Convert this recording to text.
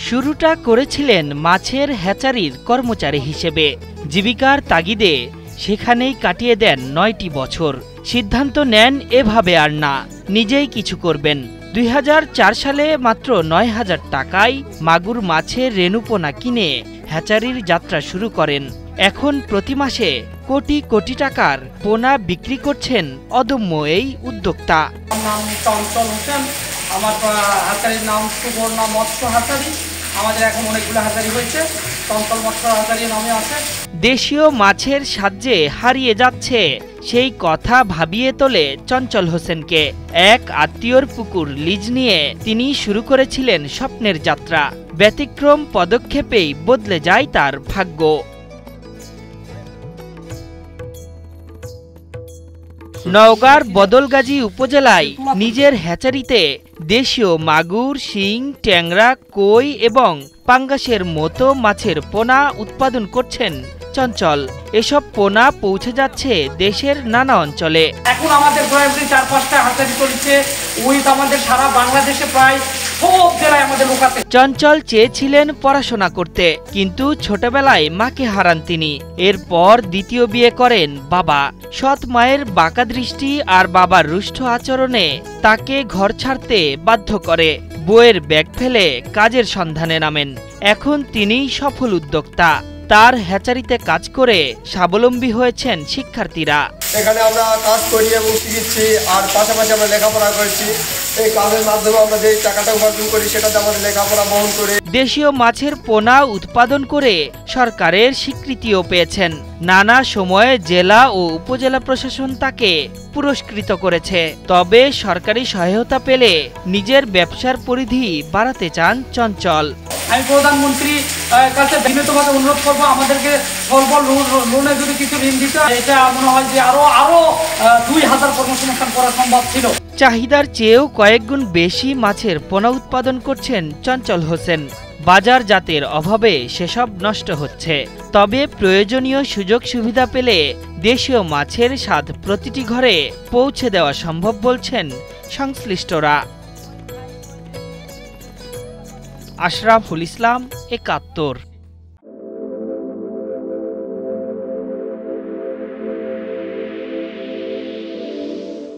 শুরুটা করেছিলেন মাছের হ্যাচারির কর্মচারী হিসেবে। জীবিকার তাগিদে সেখানেই কাটিয়ে দেন ৯টি বছর। সিদ্ধান্ত নেন এভাবে আর না, নিজেই কিছু করবেন। ২০০৪ সালে মাত্র ৯,০০০ টাকায় মাগুর মাছের রেণুপোনা কিনে হ্যাচারির যাত্রা শুরু করেন। এখন প্রতি মাসে কোটি কোটি টাকার পোনা বিক্রি করছেন অদম্য এই উদ্যোক্তা। নাম চঞ্চল হোসেন, আমার হ্যাচারির নাম সুবর্ণা মৎস্য হ্যাচারি। আমাদের এখন অনেকগুলো হ্যাচারি হয়েছে, চঞ্চল মৎস্য হ্যাচারি নামে আছে। দেশীয় মাছের সাহায্যে হারিয়ে যাচ্ছে সেই কথা ভাবিয়ে তোলে চঞ্চল হোসেনকে। এক আত্মীয়র পুকুর লিজ নিয়ে তিনি শুরু করেছিলেন স্বপ্নের যাত্রা। ব্যতিক্রম পদক্ষেপেই বদলে যায় তার ভাগ্য। নওগাঁর বদলগাজী উপজেলায় নিজের হ্যাচারিতে দেশীয় মাগুর, শিং, ট্যাংরা, কই এবং পাঙ্গাসের মতো মাছের পোনা উৎপাদন করছেন চঞ্চল। এসব পোনা পৌঁছে যাচ্ছে দেশের নানা অঞ্চলে। এখন আমাদের প্রায় ৪-৫টা হ্যাচারি চলছে, আমাদের সারা বাংলাদেশে প্রায় সব জেলায় আমাদের লোকাতে। চঞ্চল চেয়েছিলেন পড়াশোনা করতে, কিন্তু ছোটবেলায় মাকে হারান তিনি। এরপর দ্বিতীয় বিয়ে করেন বাবা। সৎ মায়ের বাঁকা দৃষ্টি আর বাবার রুষ্ট আচরণে তাকে ঘর ছাড়তে বাধ্য করে। বইয়ের ব্যাগ ফেলে কাজের সন্ধানে নামেন। এখন তিনিই সফল উদ্যোক্তা। তার হ্যাচারিতে কাজ করে স্বাবলম্বী হয়েছেন শিক্ষার্থীরা। এখানে আমরা কাজ করি এবং শিখেছি, আর পাশাপাশি আমরা লেখাপড়া করেছি। এই কাজের মাধ্যমে আমরা যে টাকাটা উপার্জন করি সেটাতে আমাদের লেখাপড়া বহন করে। দেশীয় মাছের পোনা উৎপাদন করে সরকারের স্বীকৃতিও পেয়েছেন। নানা সময়ে জেলা ও উপজেলা প্রশাসন তাকে পুরস্কৃত করেছে। তবে সরকারি সহায়তা পেলে নিজের ব্যবসার পরিধি বাড়াতে চান চঞ্চল। আমি প্রধানমন্ত্রীর কাছে বিনীতভাবে অনুরোধ করবো, আমাদেরকে স্বল্প লোনে যদি কিছু ঋণ দিতে, এটা মনে হয় যে আরো ২,০০০ কর্মসংস্থান করা সম্ভব ছিল। চাহিদার চেয়েও কয়েক গুণ বেশি মাছের পোনা উৎপাদন করছেন চঞ্চল হোসেন। বাজারজাতের অভাবে সেসব নষ্ট হচ্ছে। তবে প্রয়োজনীয় সুযোগ সুবিধা পেলে দেশীয় মাছের স্বাদ প্রতিটি ঘরে পৌঁছে দেওয়া সম্ভব বলছেন সংশ্লিষ্টরা। আশরাফুল ইসলাম, ৭১।